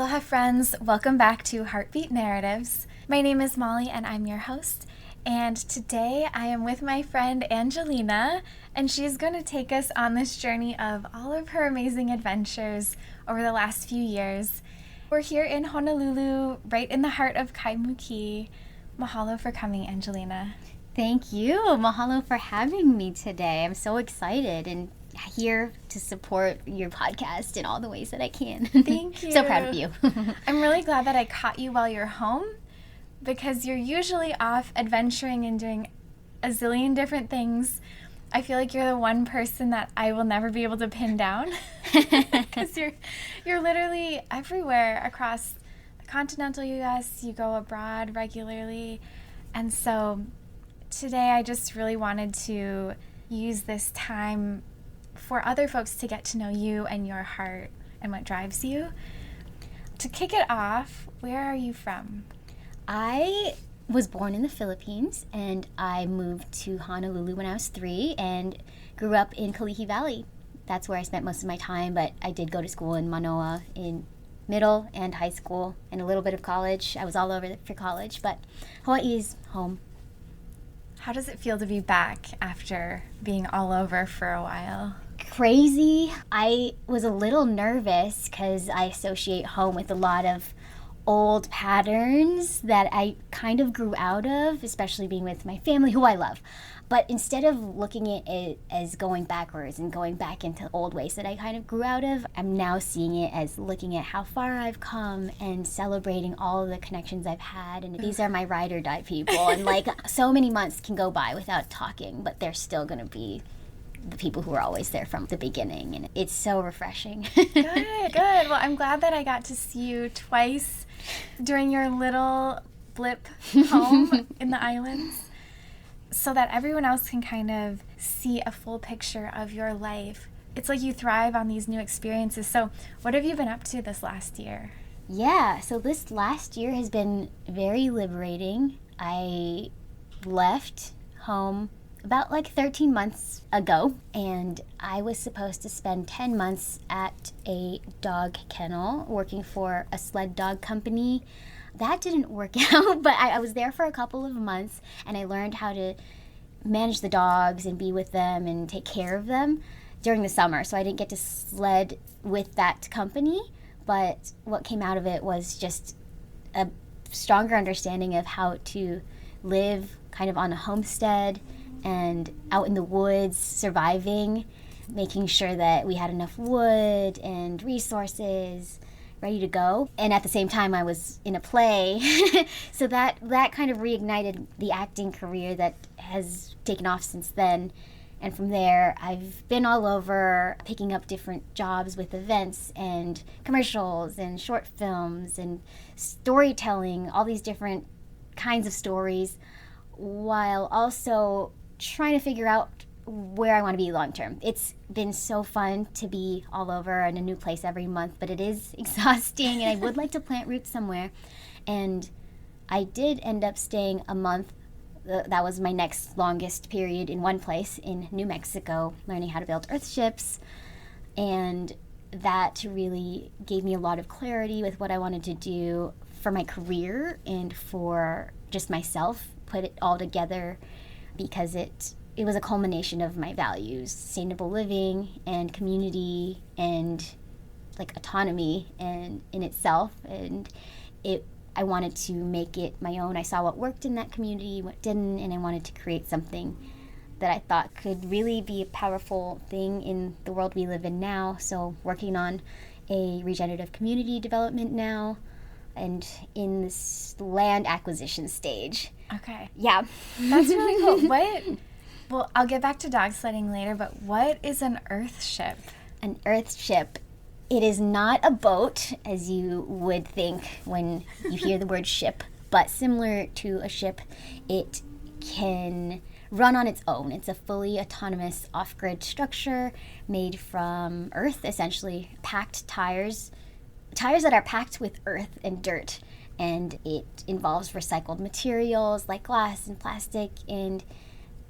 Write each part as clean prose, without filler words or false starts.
Aloha friends, welcome back to Heartbeat Narratives. My name is Molly and I'm your host, and today I am with my friend Angelina, and she's going to take us on this journey of all of her amazing adventures over the last few years. We're here in Honolulu, right in the heart of Kaimukī. Mahalo for coming, Angelina. Thank you. Mahalo for having me today. I'm so excited and here to support your podcast in all the ways that I can. Thank you. So proud of you. I'm really glad that I caught you while you're home, because you're usually off adventuring and doing a zillion different things. I feel like you're the one person that I will never be able to pin down, because you're literally everywhere across the continental U.S. You go abroad regularly, and so today I just really wanted to use this time for other folks to get to know you and your heart and what drives you. To kick it off, where are you from? I was born in the Philippines, and I moved to Honolulu when I was 3 and grew up in Kalihi Valley. That's where I spent most of my time, but I did go to school in Manoa in middle and high school and a little bit of college. I was all over for college, but Hawaiʻi is home. How does it feel to be back after being all over for a while? Crazy. I was a little nervous because I associate home with a lot of old patterns that I kind of grew out of, especially being with my family, who I love. But instead of looking at it as going backwards and going back into old ways that I kind of grew out of, I'm now seeing it as looking at how far I've come and celebrating all of the connections I've had. And these are my ride or die people. And like, so many months can go by without talking, but they're still going to be the people who are always there from the beginning. And it's so refreshing. Good. Well, I'm glad that I got to see you twice during your little blip home in the islands, so that everyone else can kind of see a full picture of your life. It's like you thrive on these new experiences. So what have you been up to this last year? Yeah, so this last year has been very liberating. I left home about like 13 months ago, and I was supposed to spend 10 months at a dog kennel working for a sled dog company. That didn't work out, but I was there for a couple of months, and I learned how to manage the dogs and be with them and take care of them during the summer. So I didn't get to sled with that company, but what came out of it was just a stronger understanding of how to live kind of on a homestead and out in the woods, surviving, making sure that we had enough wood and resources ready to go. And at the same time, I was in a play. So that kind of reignited the acting career that has taken off since then. And from there, I've been all over picking up different jobs with events and commercials and short films and storytelling, all these different kinds of stories, while also trying to figure out where I want to be long term. It's been so fun to be all over in a new place every month, but it is exhausting, and I would like to plant roots somewhere. And I did end up staying a month. That was my next longest period in one place in New Mexico, learning how to build earthships. And that really gave me a lot of clarity with what I wanted to do for my career and for just myself, put it all together, because it was a culmination of my values: sustainable living and community and like autonomy and in itself. And I wanted to make it my own. I saw what worked in that community, what didn't, and I wanted to create something that I thought could really be a powerful thing in the world we live in now. So working on a regenerative community development now, and in this land acquisition stage. Okay. Yeah. That's really cool. Well, I'll get back to dog sledding later, but what is an earthship? An earthship. It is not a boat, as you would think when you hear the word ship, but similar to a ship, it can run on its own. It's a fully autonomous off-grid structure made from earth, essentially packed tires that are packed with earth and dirt. And it involves recycled materials like glass and plastic, and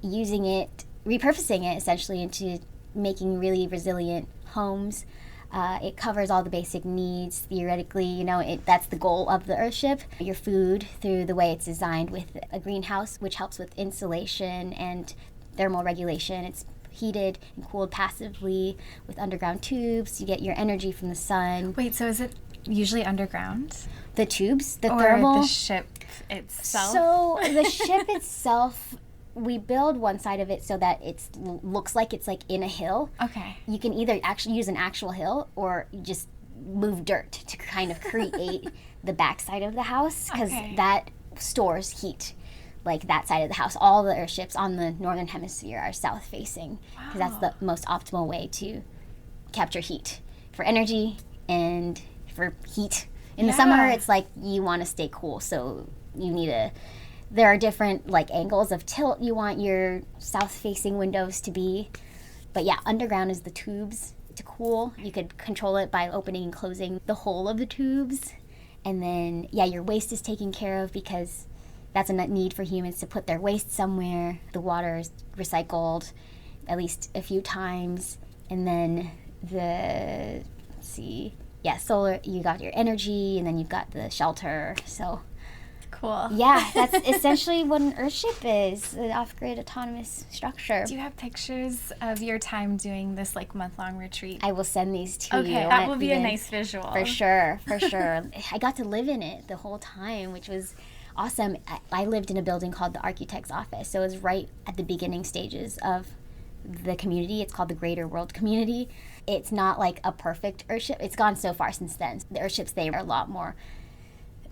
repurposing it essentially into making really resilient homes. It covers all the basic needs. Theoretically, that's the goal of the earthship. Your food through the way it's designed with a greenhouse, which helps with insulation and thermal regulation. It's heated and cooled passively with underground tubes. You get your energy from the sun. Wait, so is it usually underground? The tubes, the or thermal. the ship itself? So the ship itself, we build one side of it so that it looks like it's like in a hill. Okay. You can either actually use an actual hill or you just move dirt to kind of create the back side of the house, because that stores heat. Like that side of the house. All the earthships on the northern hemisphere are south facing, because that's the most optimal way to capture heat for energy and for heat. In the summer, it's like you want to stay cool, so you need there are different like angles of tilt you want your south facing windows to be. But yeah, underground is the tubes to cool. You could control it by opening and closing the whole of the tubes. And then your waste is taken care of, because that's a need for humans to put their waste somewhere. The water is recycled at least a few times. And then solar, you got your energy, and then you've got the shelter. So cool. Yeah, that's essentially what an earthship is, an off-grid autonomous structure. Do you have pictures of your time doing this like month-long retreat? I will send these to you. Okay, that will be a nice visual. For sure. I got to live in it the whole time, which was awesome. I lived in a building called the architect's office, so it was right at the beginning stages of the community. It's called the Greater World Community. It's not like a perfect earthship. It's gone so far since then. The earthships, they are a lot more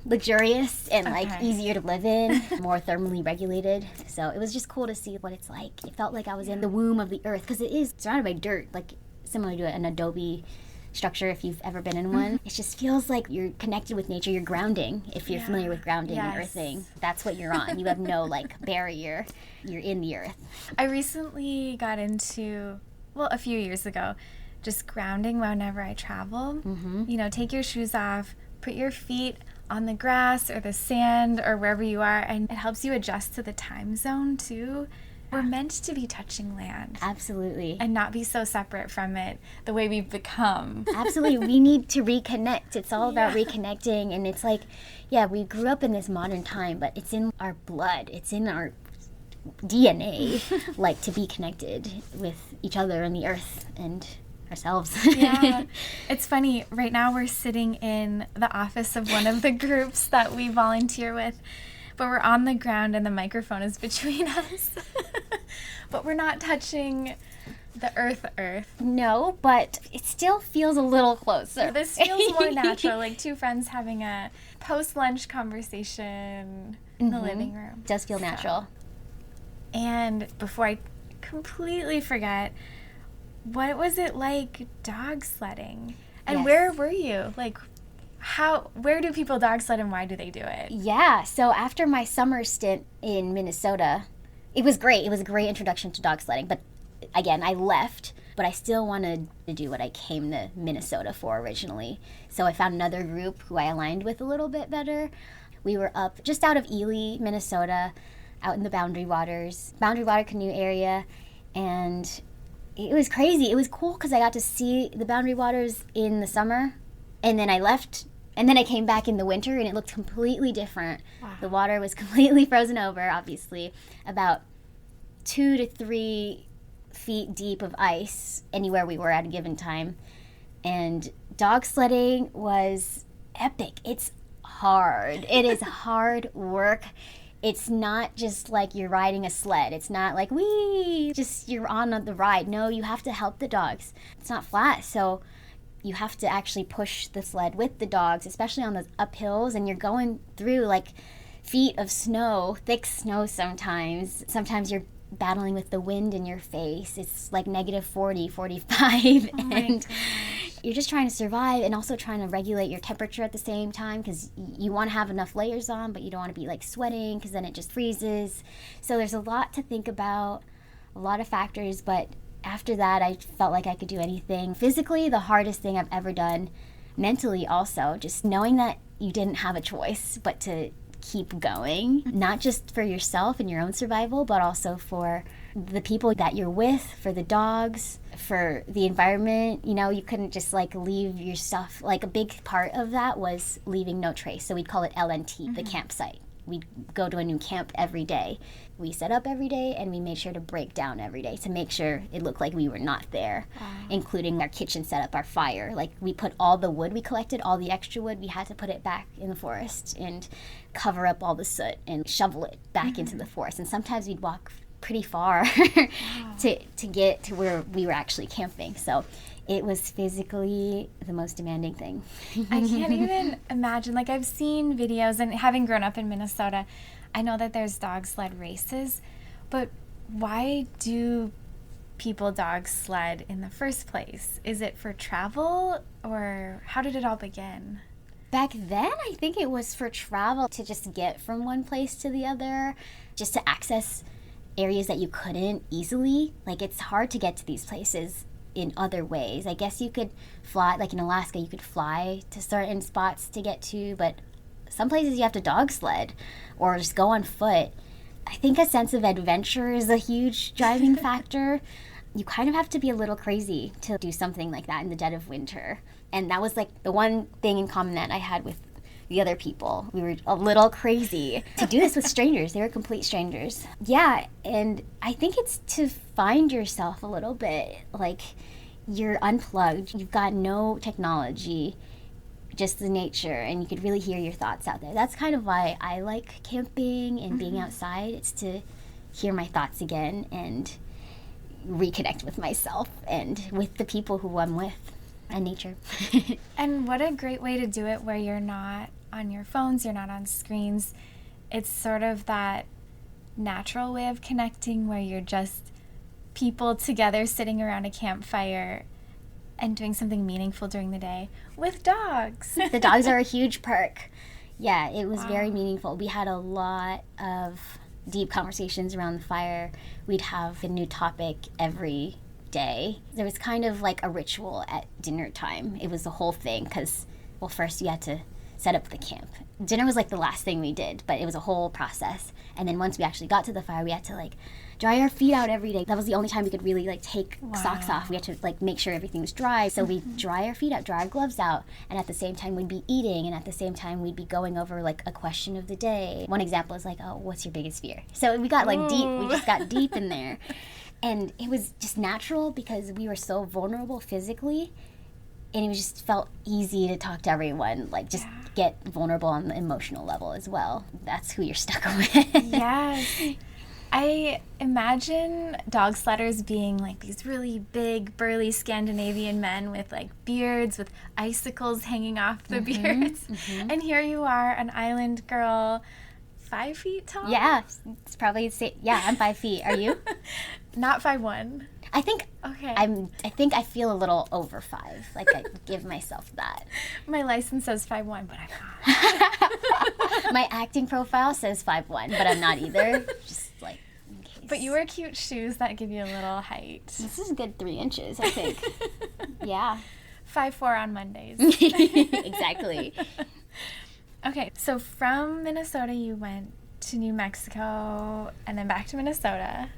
luxurious and like easier to live in, more thermally regulated. So it was just cool to see what it's like. It felt like I was in the womb of the earth, because it is surrounded by dirt, like similar to an adobe structure if you've ever been in one. It just feels like you're connected with nature. You're grounding, if you're familiar with grounding and earthing. That's what you're on. You have no like barrier. You're in the earth. I recently got into, a few years ago, just grounding whenever I travel. Take your shoes off, put your feet on the grass or the sand or wherever you are, and it helps you adjust to the time zone too. We're meant to be touching land. Absolutely. And not be so separate from it the way we've become. Absolutely. We need to reconnect. It's all about reconnecting. And it's like, we grew up in this modern time, but it's in our blood. It's in our DNA, like to be connected with each other and the earth and ourselves. It's funny. Right now we're sitting in the office of one of the groups that we volunteer with, but we're on the ground and the microphone is between us. But we're not touching the earth. No, but it still feels a little closer. This feels more natural, like two friends having a post-lunch conversation in the living room. It does feel natural. And before I completely forget, what was it like dog sledding? And where were you? Like, where do people dog sled and why do they do it? Yeah, so after my summer stint in Minnesota, it was great. It was a great introduction to dog sledding. But again, I left, but I still wanted to do what I came to Minnesota for originally. So I found another group who I aligned with a little bit better. We were up just out of Ely, Minnesota, out in the Boundary Water canoe area, and it was crazy. It was cool because I got to see the Boundary Waters in the summer, and then I left, and then I came back in the winter, and it looked completely different. Wow. The water was completely frozen over, obviously, about 2 to 3 feet deep of ice anywhere we were at a given time. And dog sledding was epic. It's hard. It is hard work. It's not just like you're riding a sled. It's not like, you're on the ride. No, you have to help the dogs. It's not flat, so you have to actually push the sled with the dogs, especially on the uphills, and you're going through like feet of snow, thick snow sometimes. Sometimes you're battling with the wind in your face. It's like negative 40, 45, and you're just trying to survive and also trying to regulate your temperature at the same time, because you want to have enough layers on, but you don't want to be like sweating because then it just freezes. So there's a lot to think about, a lot of factors, but after that I felt like I could do anything. Physically, the hardest thing I've ever done, mentally also, just knowing that you didn't have a choice but to keep going, not just for yourself and your own survival, but also for the people that you're with, for the dogs, for the environment. You know, you couldn't just like leave your stuff. Like a big part of that was leaving no trace. So we'd call it LNT, the campsite. We'd go to a new camp every day. We set up every day and we made sure to break down every day to make sure it looked like we were not there, including our kitchen setup, our fire. Like we put all the wood we collected, all the extra wood, we had to put it back in the forest and cover up all the soot and shovel it back into the forest. And sometimes we'd walk pretty far to get to where we were actually camping. So it was physically the most demanding thing. I can't even imagine. Like, I've seen videos, and having grown up in Minnesota, I know that there's dog sled races, but why do people dog sled in the first place? Is it for travel, or how did it all begin? Back then, I think it was for travel, to just get from one place to the other, just to access areas that you couldn't easily. Like, it's hard to get to these places in other ways. I guess you could fly, like in Alaska, you could fly to certain spots to get to, but some places you have to dog sled or just go on foot. I think a sense of adventure is a huge driving factor. You kind of have to be a little crazy to do something like that in the dead of winter. And that was like the one thing in common that I had with the other people. We were a little crazy to do this with strangers. They were complete strangers. Yeah, and I think it's to find yourself a little bit. Like, you're unplugged. You've got no technology, just the nature, and you could really hear your thoughts out there. That's kind of why I like camping and being outside. It's to hear my thoughts again and reconnect with myself and with the people who I'm with. And nature. And what a great way to do it, where you're not on your phones, you're not on screens. It's sort of that natural way of connecting where you're just people together sitting around a campfire and doing something meaningful during the day with dogs. The dogs are a huge perk. Yeah, it was very meaningful. We had a lot of deep conversations around the fire. We'd have a new topic every day. There was kind of like a ritual at dinner time. It was the whole thing because, well, first you had to set up the camp. Dinner was like the last thing we did, but it was a whole process. And then once we actually got to the fire, we had to like dry our feet out every day. That was the only time we could really like take socks off. We had to like make sure everything was dry. So we'd dry our feet out, dry our gloves out, and at the same time we'd be eating, and at the same time we'd be going over like a question of the day. One example is like, oh, what's your biggest fear? So we got like deep. We just got deep in there. And it was just natural because we were so vulnerable physically, and it just felt easy to talk to everyone, like just get vulnerable on the emotional level as well. That's who you're stuck with. Yes. I imagine dog sledders being like these really big, burly Scandinavian men with like beards, with icicles hanging off the beards. And here you are, an island girl, 5 feet tall? Yeah, it's probably, yeah, I'm 5 feet. Are you? Not 5'1". I think Okay. I think I feel a little over 5. Like I give myself that. My license says 5'1", but I'm not. My acting profile says 5'1", but I'm not either. Just like in case. But you wear cute shoes that give you a little height. This is a good 3 inches, I think. Yeah. 5'4" on Mondays. Exactly. Okay, so from Minnesota you went to New Mexico and then back to Minnesota.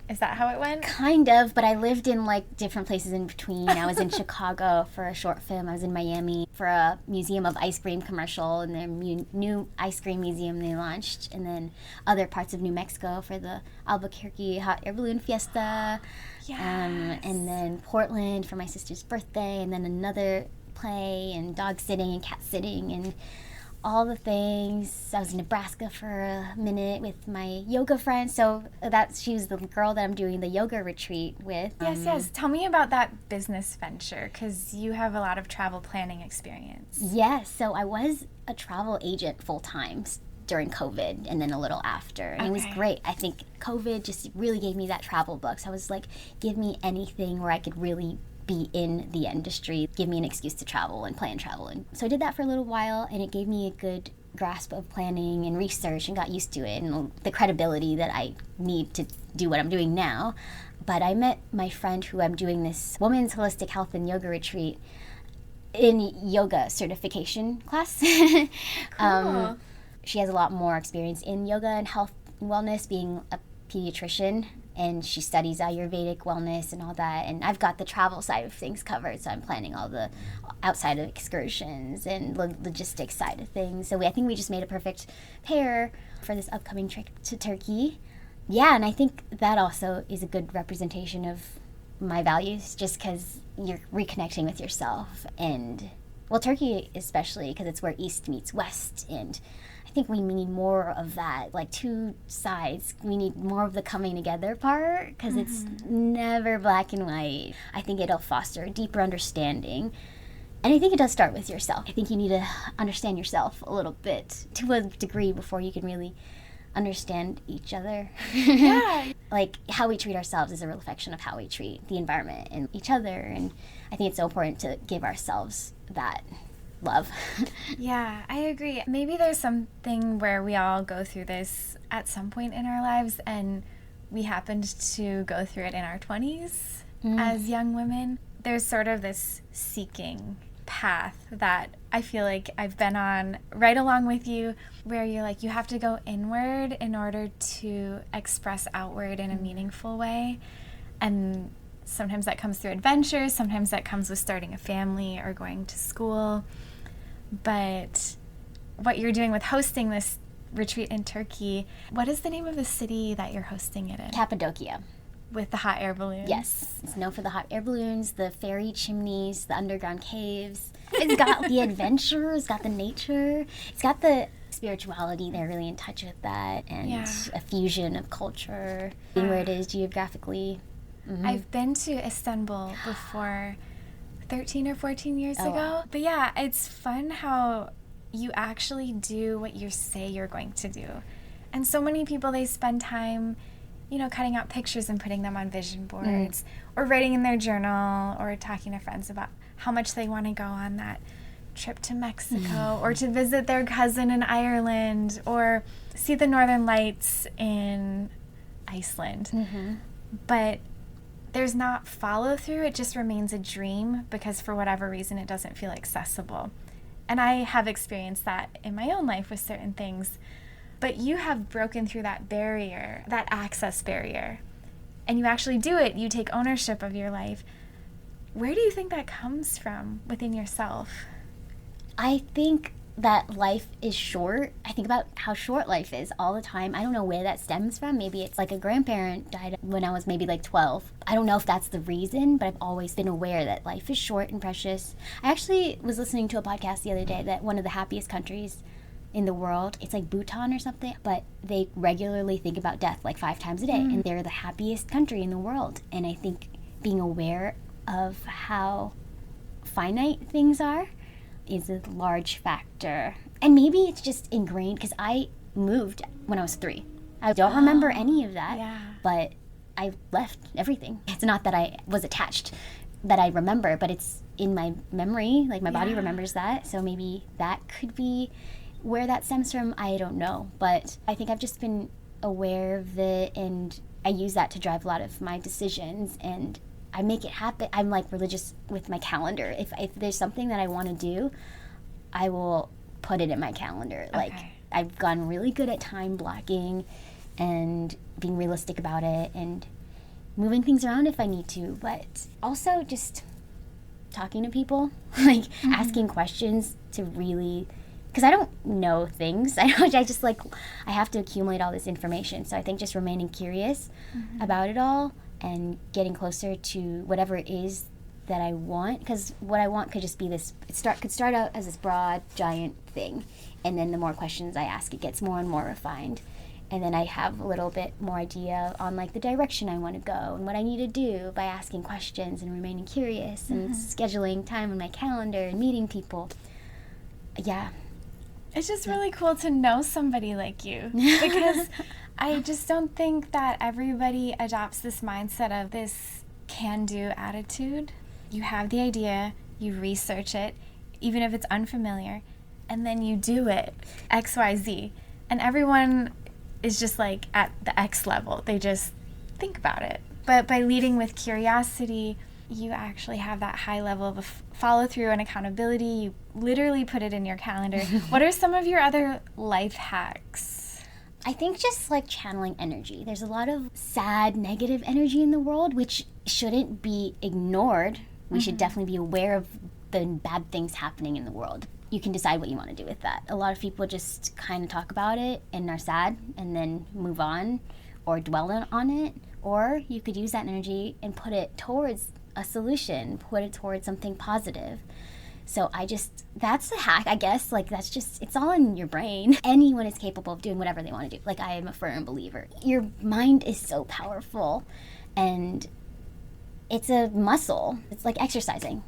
Is that how it went? Kind of, but I lived in like different places in between. I was in Chicago for a short film. I was in Miami for a Museum of Ice Cream commercial, and their new ice cream museum they launched. And then other parts of New Mexico for the Albuquerque Hot Air Balloon Fiesta. Yes. And then Portland for my sister's birthday, and then another play, and dog sitting and cat sitting, and all the things. I was in Nebraska for a minute with my yoga friend. So she was the girl that I'm doing the yoga retreat with. Yes. Tell me about that business venture, because you have a lot of travel planning experience. Yes. So I was a travel agent full-time during COVID and then a little after. And It was great. I think COVID just really gave me that travel bug. So I was like, give me anything where I could really be in the industry, give me an excuse to travel and plan travel. And so I did that for a little while, and it gave me a good grasp of planning and research and got used to it and the credibility that I need to do what I'm doing now. But I met my friend who I'm doing this women's holistic health and yoga retreat in yoga certification class. Cool. she has a lot more experience in yoga and health and wellness, being a pediatrician, and she studies Ayurvedic wellness and all that. And I've got the travel side of things covered, so I'm planning all the outside of excursions and logistics side of things. So I think we just made a perfect pair for this upcoming trip to Turkey. Yeah, and I think that also is a good representation of my values, just because you're reconnecting with yourself. And, well, Turkey especially, because it's where East meets West, and I think we need more of that, like two sides. We need more of the coming together part, because it's never black and white. I think it'll foster a deeper understanding. And I think it does start with yourself. I think you need to understand yourself a little bit to a degree before you can really understand each other. Yeah. Like, how we treat ourselves is a reflection of how we treat the environment and each other. And I think it's so important to give ourselves that love. Yeah, I agree. Maybe there's something where we all go through this at some point in our lives, and we happened to go through it in our 20s as young women. There's sort of this seeking path that I feel like I've been on right along with you, where you're like, you have to go inward in order to express outward in a meaningful way. And sometimes that comes through adventures, sometimes that comes with starting a family or going to school. But what you're doing with hosting this retreat in Turkey, what is the name of the city that you're hosting it in? Cappadocia. With the hot air balloons. Yes, it's known for the hot air balloons, the fairy chimneys, the underground caves. It's got the adventure, it's got the nature, it's got the spirituality. They're really in touch with that, and a fusion of culture, being where it is geographically. I've been to Istanbul before, 13 or 14 years ago. Wow. But yeah, it's fun how you actually do what you say you're going to do. And so many people, they spend time, you know, cutting out pictures and putting them on vision boards, or writing in their journal, or talking to friends about how much they want to go on that trip to Mexico, or to visit their cousin in Ireland, or see the Northern Lights in Iceland. But there's not follow through. It just remains a dream because for whatever reason it doesn't feel accessible. And I have experienced that in my own life with certain things. But you have broken through that barrier, that access barrier, and you actually do it. You take ownership of your life. Where do you think that comes from within yourself? I think that life is short. I think about how short life is all the time. I don't know where that stems from. Maybe it's like a grandparent died when I was maybe like 12. I don't know if that's the reason, but I've always been aware that life is short and precious. I actually was listening to a podcast the other day that one of the happiest countries in the world, it's like Bhutan or something, but they regularly think about death like 5 times a day, and they're the happiest country in the world. And I think being aware of how finite things are is a large factor. And maybe it's just ingrained because I moved when I was 3. I don't remember any of that, but I left everything. It's not that I was attached that I remember, but it's in my memory, like my body remembers that. So maybe that could be where that stems from. I don't know, but I think I've just been aware of it, and I use that to drive a lot of my decisions, and I make it happen. I'm like religious with my calendar. If there's something that I want to do, I will put it in my calendar. Like, I've gotten really good at time blocking and being realistic about it and moving things around if I need to, but also just talking to people, like asking questions to really, because I don't know things. I just like, I have to accumulate all this information. So I think just remaining curious about it all and getting closer to whatever it is that I want. Because what I want could just be this, could start out as this broad, giant thing. And then the more questions I ask, it gets more and more refined. And then I have a little bit more idea on like the direction I want to go and what I need to do by asking questions and remaining curious and scheduling time on my calendar and meeting people. Yeah. It's just really cool to know somebody like you, because I just don't think that everybody adopts this mindset of this can-do attitude. You have the idea, you research it, even if it's unfamiliar, and then you do it, X, Y, Z. And everyone is just like at the X level. They just think about it. But by leading with curiosity you actually have that high level of follow through and accountability. You literally put it in your calendar. What are some of your other life hacks? I think just like channeling energy. There's a lot of sad, negative energy in the world, which shouldn't be ignored. We should definitely be aware of the bad things happening in the world. You can decide what you want to do with that. A lot of people just kind of talk about it and are sad and then move on or dwell on it. Or you could use that energy and put it towards a solution, put it towards something positive. So that's the hack, I guess. Like, that's just, it's all in your brain. Anyone is capable of doing whatever they want to do. Like, I am a firm believer. Your mind is so powerful, and it's a muscle. It's like exercising.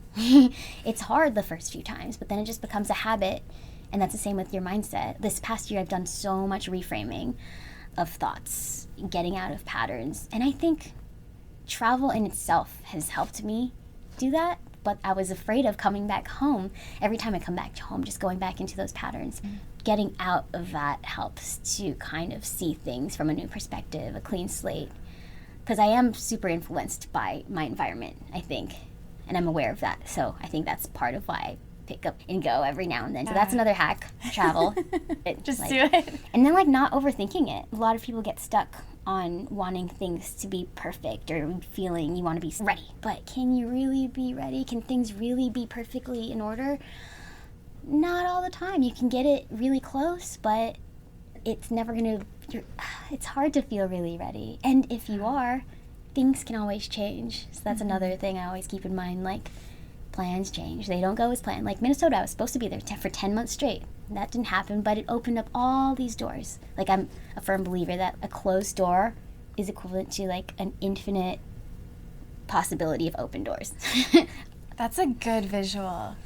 It's hard the first few times, but then it just becomes a habit, and that's the same with your mindset. This past year, I've done so much reframing of thoughts, getting out of patterns, and I think travel in itself has helped me do that. But I was afraid of coming back home. Every time I come back home, just going back into those patterns. Getting out of that helps to kind of see things from a new perspective, a clean slate. Because I am super influenced by my environment, I think. And I'm aware of that. So I think that's part of why I pick up and go every now and then. So that's another hack, travel. Just do it. And then, like, not overthinking it. A lot of people get stuck on wanting things to be perfect or feeling you want to be ready. But can you really be ready? Can things really be perfectly in order? Not all the time. You can get it really close, but it's never going to, it's hard to feel really ready. And if you are, things can always change. So that's another thing I always keep in mind. Like, plans change. They don't go as planned. Like Minnesota, I was supposed to be there for 10 months straight. That didn't happen, but it opened up all these doors. Like, I'm a firm believer that a closed door is equivalent to like an infinite possibility of open doors. That's a good visual.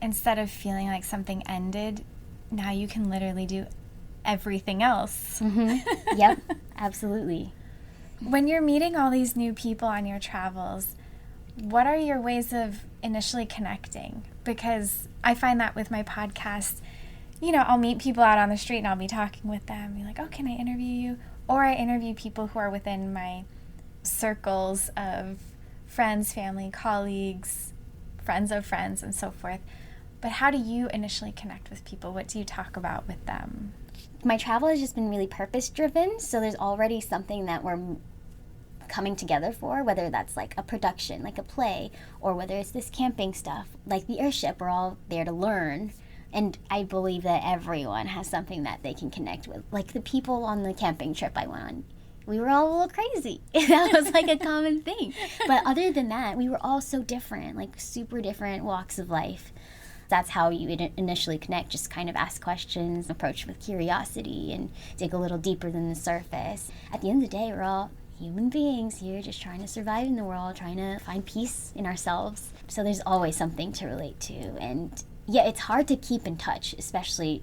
Instead of feeling like something ended, now you can literally do everything else. Yep, absolutely. When you're meeting all these new people on your travels, what are your ways of initially connecting? Because I find that with my podcast, you know, I'll meet people out on the street and I'll be talking with them. Be like, oh, can I interview you? Or I interview people who are within my circles of friends, family, colleagues, friends of friends, and so forth. But how do you initially connect with people? What do you talk about with them? My travel has just been really purpose-driven, so there's already something that we're coming together for, whether that's like a production, like a play, or whether it's this camping stuff, like the Earthship. We're all there to learn. And I believe that everyone has something that they can connect with. Like the people on the camping trip I went on, we were all a little crazy. That was like a common thing. But other than that, we were all so different, like super different walks of life. That's how you initially connect, just kind of ask questions, approach with curiosity, and dig a little deeper than the surface. At the end of the day, we're all human beings here just trying to survive in the world, trying to find peace in ourselves. So there's always something to relate to. And yeah, it's hard to keep in touch, especially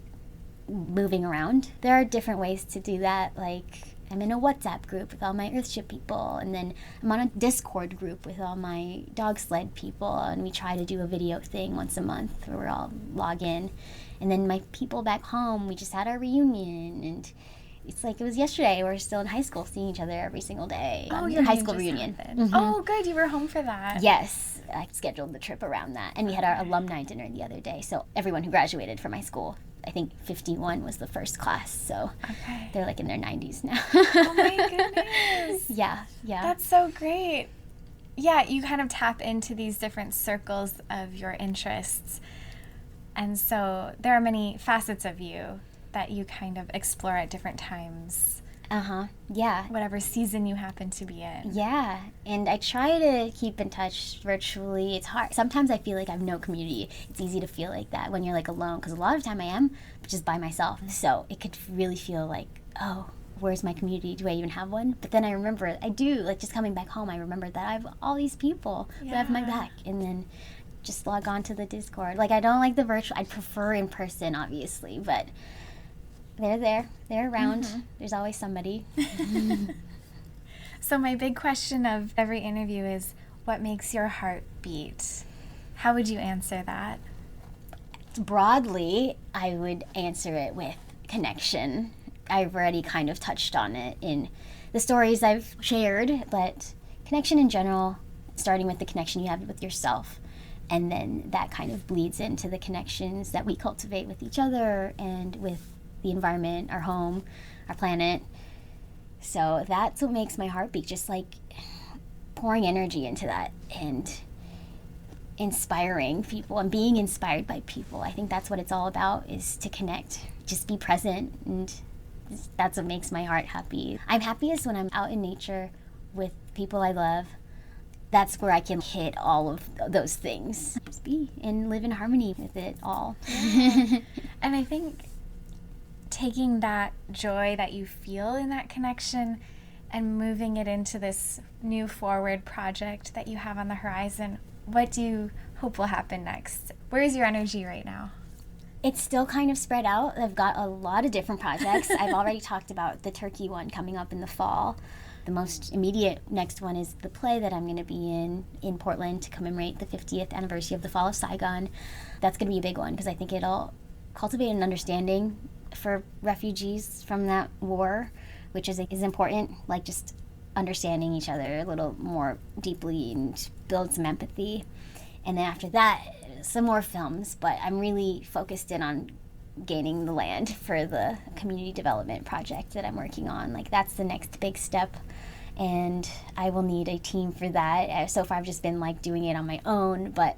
moving around. There are different ways to do that. Like, I'm in a WhatsApp group with all my Earthship people, and then I'm on a Discord group with all my dog sled people, and we try to do a video thing once a month where we're all log in. And then my people back home, we just had our reunion, and it's like it was yesterday. We're still in high school, seeing each other every single day. Oh, your high school reunion. Oh, good. You were home for that. Yes, I scheduled the trip around that. And we had our alumni dinner the other day. So everyone who graduated from my school, I think 51 was the first class. So they're like in their 90s now. Oh my goodness. Yeah. That's so great. Yeah, you kind of tap into these different circles of your interests. And so there are many facets of you that you kind of explore at different times. Yeah. Whatever season you happen to be in. Yeah. And I try to keep in touch virtually. It's hard. Sometimes I feel like I have no community. It's easy to feel like that when you're like alone, because a lot of the time I am just by myself. So it could really feel like, oh, where's my community? Do I even have one? But then I remember, I do, like just coming back home, I remember that I have all these people that have my back. And then just log on to the Discord. Like, I don't like the virtual. I'd prefer in person, obviously, but they're around. There's always somebody. So my big question of every interview is, what makes your heart beat? How would you answer that? Broadly, I would answer it with connection. I've already kind of touched on it in the stories I've shared, but connection in general, starting with the connection you have with yourself. And then that kind of bleeds into the connections that we cultivate with each other and with the environment, our home, our planet. So that's what makes my heart beat, just like pouring energy into that and inspiring people and being inspired by people. I think that's what it's all about, is to connect, just be present, and that's what makes my heart happy. I'm happiest when I'm out in nature with people I love. That's where I can hit all of those things. Just be and live in harmony with it all. Yeah. And I think taking that joy that you feel in that connection and moving it into this new forward project that you have on the horizon, what do you hope will happen next? Where is your energy right now? It's still kind of spread out. I've got a lot of different projects. I've already talked about the turkey one coming up in the fall. The most immediate next one is the play that I'm going to be in Portland to commemorate the 50th anniversary of the fall of Saigon. That's going to be a big one because I think it'll cultivate an understanding for refugees from that war, which is important, like just understanding each other a little more deeply and build some empathy. And then after that, some more films, but I'm really focused in on gaining the land for the community development project that I'm working on. Like, that's the next big step, and I will need a team for that. So far I've just been like doing it on my own, but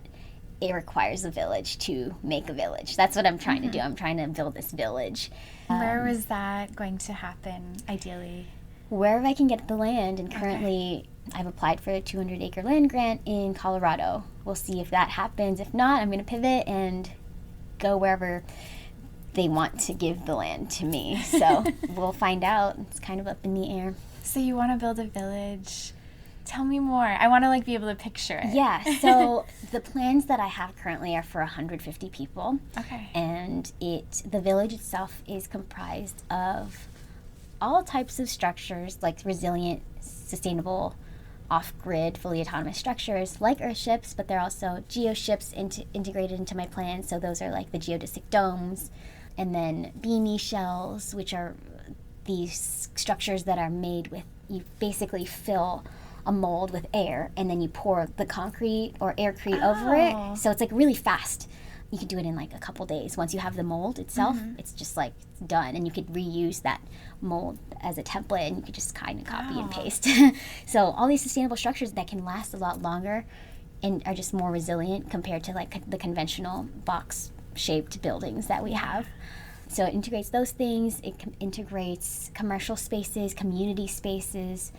it requires a village to make a village. That's what I'm trying to do. I'm trying to build this village. Where was that going to happen, ideally? Wherever I can get the land, and currently I've applied for a 200-acre land grant in Colorado. We'll see if that happens. If not, I'm going to pivot and go wherever they want to give the land to me. So we'll find out. It's kind of up in the air. So you want to build a village. Tell me more. I want to be able to picture it. Yeah, so the plans that I have currently are for 150 people. Okay. And the village itself is comprised of all types of structures, like resilient, sustainable, off-grid, fully autonomous structures like earthships, but they're also geoships integrated into my plan. So those are like the geodesic domes, and then beanie shells, which are these structures that are made with, you basically fill a mold with air and then you pour the concrete or aircrete over it. So it's like really fast. You can do it in like a couple days. Once you have the mold itself, it's just like done, and you could reuse that mold as a template, and you could just kind of copy and paste. So all these sustainable structures that can last a lot longer and are just more resilient compared to like the conventional box-shaped buildings that we have. So it integrates those things. It integrates commercial spaces, community spaces.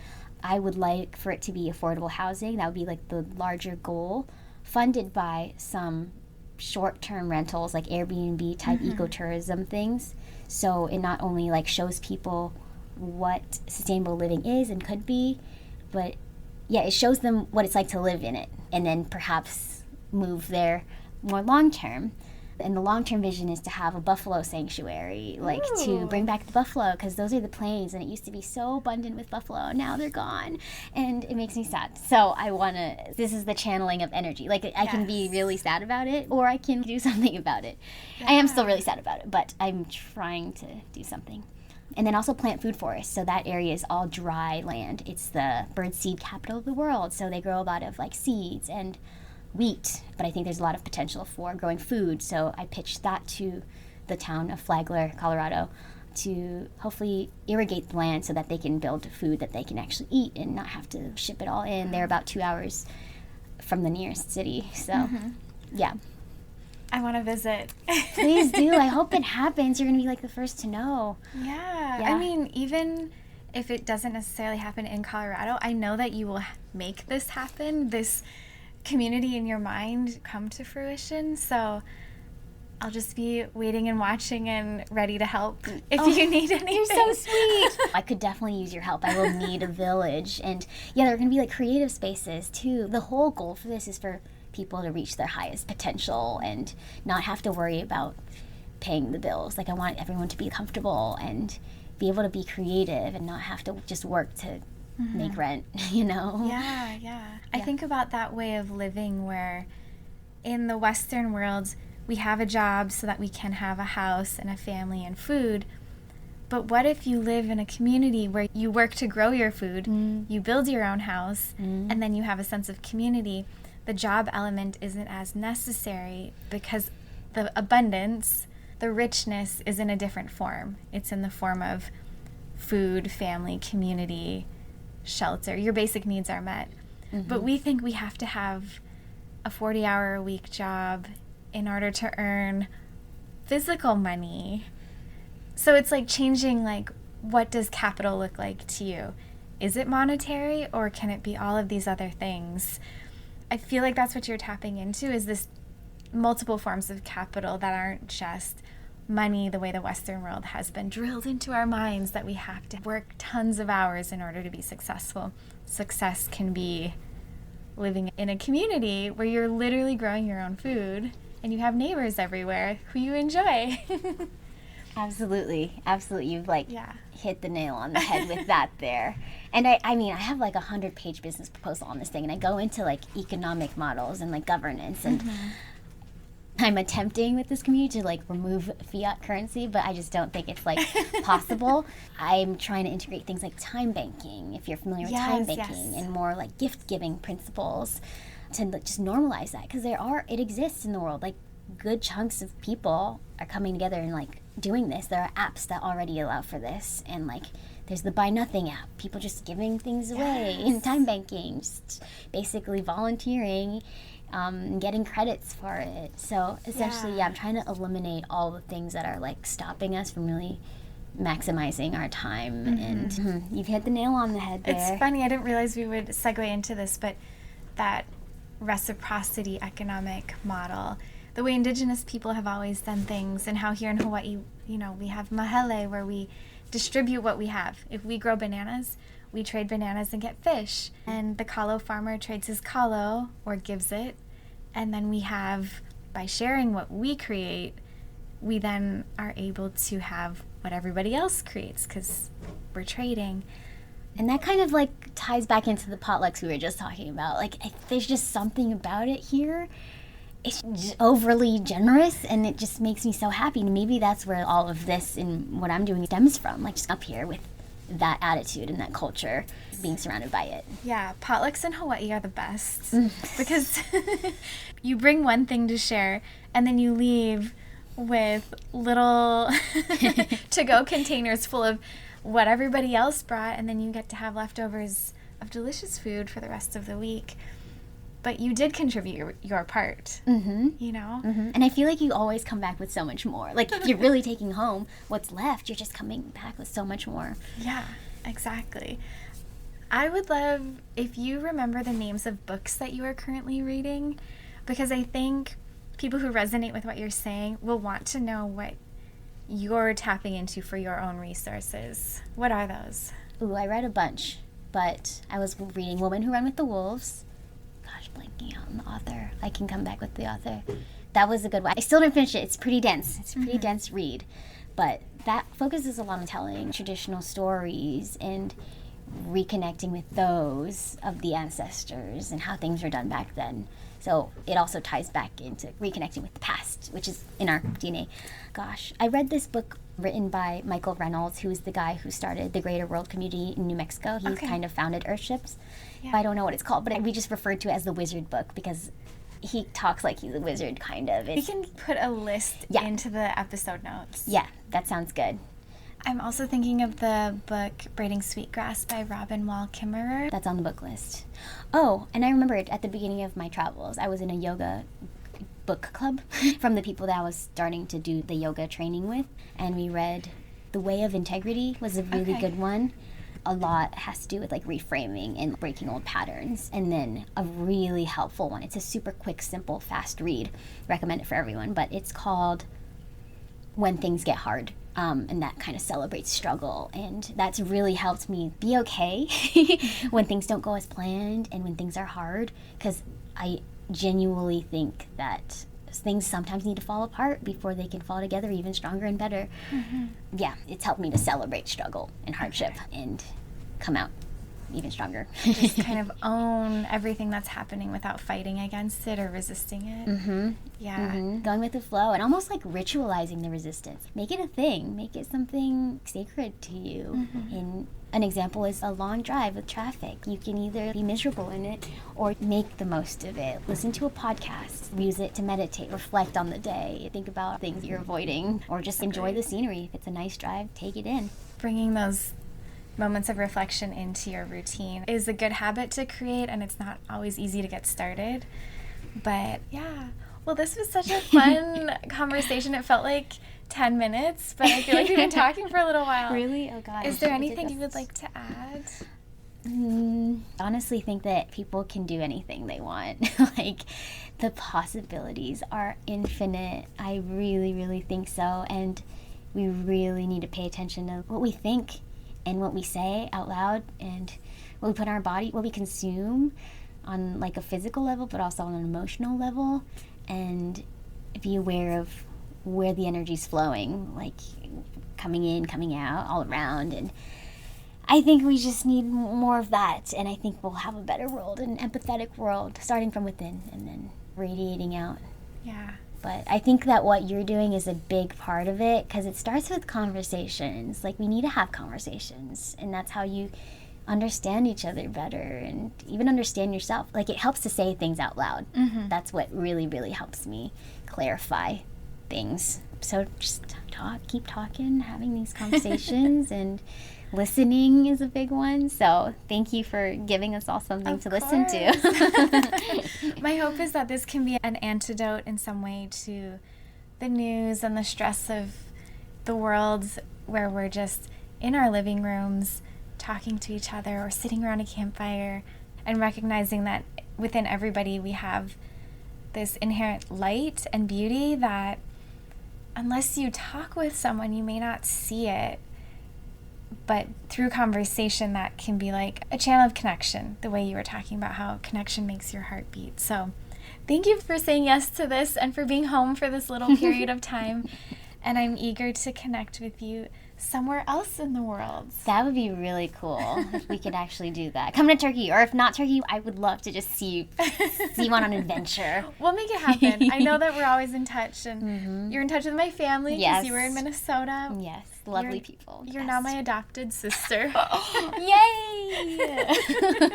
I would like for it to be affordable housing. That would be like the larger goal, funded by some short-term rentals like Airbnb type ecotourism things. So it not only like shows people what sustainable living is and could be, but yeah, it shows them what it's like to live in it, and then perhaps move there more long-term. And the long-term vision is to have a buffalo sanctuary, like to bring back the buffalo, because those are the plains, and it used to be so abundant with buffalo, and now they're gone, and it makes me sad. So this is the channeling of energy. Like, I can be really sad about it, or I can do something about it. Yeah. I am still really sad about it, but I'm trying to do something. And then also plant food forests. So that area is all dry land. It's the birdseed capital of the world, so they grow a lot of like seeds and wheat, but I think there's a lot of potential for growing food. So I pitched that to the town of Flagler, Colorado, to hopefully irrigate the land so that they can build food that they can actually eat and not have to ship it all in. They're about 2 hours from the nearest city. So, yeah. I want to visit. Please do. I hope it happens. You're going to be like the first to know. Yeah. I mean, even if it doesn't necessarily happen in Colorado, I know that you will make this happen, this community in your mind come to fruition. So I'll just be waiting and watching and ready to help if you need anything. You're so sweet. I could definitely use your help. I will need a village. And yeah, there are going to be like creative spaces too. The whole goal for this is for people to reach their highest potential and not have to worry about paying the bills. Like, I want everyone to be comfortable and be able to be creative and not have to just work to make rent, you know? Yeah. I think about that way of living where in the Western world, we have a job so that we can have a house and a family and food, But what if you live in a community where you work to grow your food, you build your own house, and then you have a sense of community? The job element isn't as necessary because the abundance, the richness is in a different form. It's in the form of food, family, community, shelter. Your basic needs are met. But we think we have to have a 40-hour-a-week job in order to earn physical money. So it's like changing, like, what does capital look like to you? Is it monetary, or can it be all of these other things? I feel like that's what you're tapping into, is this multiple forms of capital that aren't just money the way the Western world has been drilled into our minds, that we have to work tons of hours in order to be successful. Success can be living in a community where you're literally growing your own food and you have neighbors everywhere who you enjoy. Absolutely. You've hit the nail on the head with that there. And I mean, I have like 100-page business proposal on this thing, and I go into like economic models and like governance, and I'm attempting with this community to like remove fiat currency, but I just don't think it's like possible. I'm trying to integrate things like time banking, if you're familiar with time banking, and more like gift giving principles to just normalize that, because it exists in the world. Like, good chunks of people are coming together and like doing this. There are apps that already allow for this, and like there's the Buy Nothing app, people just giving things away in time banking, just basically volunteering, getting credits for it. So essentially, I'm trying to eliminate all the things that are like stopping us from really maximizing our time. And you've hit the nail on the head there. It's funny, I didn't realize we would segue into this, but that reciprocity economic model, the way Indigenous people have always done things, and how here in Hawaii, we have mahele, where we distribute what we have. If we grow bananas, we trade bananas and get fish. And the kalo farmer trades his kalo, or gives it. And then we have, by sharing what we create, we then are able to have what everybody else creates, because we're trading. And that kind of like ties back into the potlucks we were just talking about. Like, there's just something about it here. It's just overly generous, and it just makes me so happy. And maybe that's where all of this and what I'm doing stems from, like just up here with that attitude and that culture, being surrounded by it. Yeah, potlucks in Hawaii are the best because you bring one thing to share, and then you leave with little to-go containers full of what everybody else brought, and then you get to have leftovers of delicious food for the rest of the week. But you did contribute your part, And I feel like you always come back with so much more. Like, if you're really taking home what's left, you're just coming back with so much more. Yeah, exactly. I would love if you remember the names of books that you are currently reading, because I think people who resonate with what you're saying will want to know what you're tapping into for your own resources. What are those? Ooh, I read a bunch, but I was reading Women Who Run with the Wolves. Blanking out on the author. I can come back with the author. That was a good one. I still didn't finish it. It's pretty dense. It's a pretty dense read. But that focuses a lot on telling traditional stories and reconnecting with those of the ancestors and how things were done back then. So it also ties back into reconnecting with the past, which is in our DNA. Gosh, I read this book written by Michael Reynolds, who's the guy who started the Greater World Community in New Mexico. He kind of founded Earthships. Yeah. I don't know what it's called, but we just referred to it as the Wizard Book because he talks like he's a wizard, kind of. We can put a list into the episode notes. Yeah, that sounds good. I'm also thinking of the book Braiding Sweetgrass by Robin Wall Kimmerer. That's on the book list. Oh, and I remember at the beginning of my travels, I was in a yoga book club from the people that I was starting to do the yoga training with, and we read The Way of Integrity was a really good one. A lot has to do with like reframing and breaking old patterns. And then a really helpful one, it's a super quick, simple, fast read, recommend it for everyone, but it's called When Things Get Hard. And that kind of celebrates struggle, and that's really helped me be okay when things don't go as planned and when things are hard, because I genuinely think that things sometimes need to fall apart before they can fall together even stronger and better. Yeah, it's helped me to celebrate struggle and hardship and come out even stronger. Just kind of own everything that's happening without fighting against it or resisting it. Going with the flow and almost like ritualizing the resistance. Make it a thing. Make it something sacred to you. And an example is a long drive with traffic. You can either be miserable in it or make the most of it. Listen to a podcast, use it to meditate, reflect on the day, think about things you're avoiding, or just enjoy the scenery. If it's a nice drive, take it in. Bringing those moments of reflection into your routine is a good habit to create, and it's not always easy to get started. But yeah, well, this was such a fun conversation. It felt like 10 minutes, but I feel like we've been talking for a little while. Really? Oh, gosh. Is there anything you would like to add? Honestly, think that people can do anything they want. Like, the possibilities are infinite. I really, really think so. And we really need to pay attention to what we think and what we say out loud and what we put in our body, what we consume on like a physical level, but also on an emotional level, and be aware of where the energy's flowing, like coming in, coming out, all around. And I think we just need more of that, and I think we'll have a better world, an empathetic world, starting from within and then radiating out. Yeah. But I think that what you're doing is a big part of it, because it starts with conversations. Like, we need to have conversations, and that's how you understand each other better and even understand yourself. Like, it helps to say things out loud. That's what really, really helps me clarify things. So just keep talking, having these conversations, and listening is a big one. So thank you for giving us all something to listen to. My hope is that this can be an antidote in some way to the news and the stress of the world, where we're just in our living rooms talking to each other or sitting around a campfire, and recognizing that within everybody we have this inherent light and beauty that unless you talk with someone, you may not see it. But through conversation, that can be like a channel of connection, the way you were talking about how connection makes your heart beat. So thank you for saying yes to this and for being home for this little period of time. And I'm eager to connect with you somewhere else in the world. That would be really cool if we could actually do that. Come to Turkey, or if not Turkey, I would love to just see you on an adventure. We'll make it happen. I know that we're always in touch, and you're in touch with my family because you were in Minnesota. Yes, lovely people. You're now my adopted sister. Yay!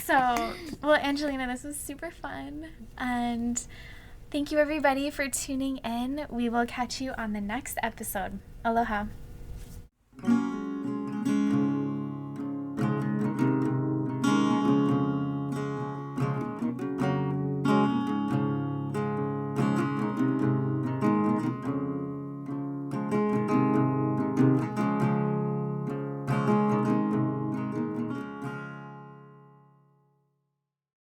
So, well, Angelina, this was super fun, and thank you everybody for tuning in. We will catch you on the next episode. Aloha.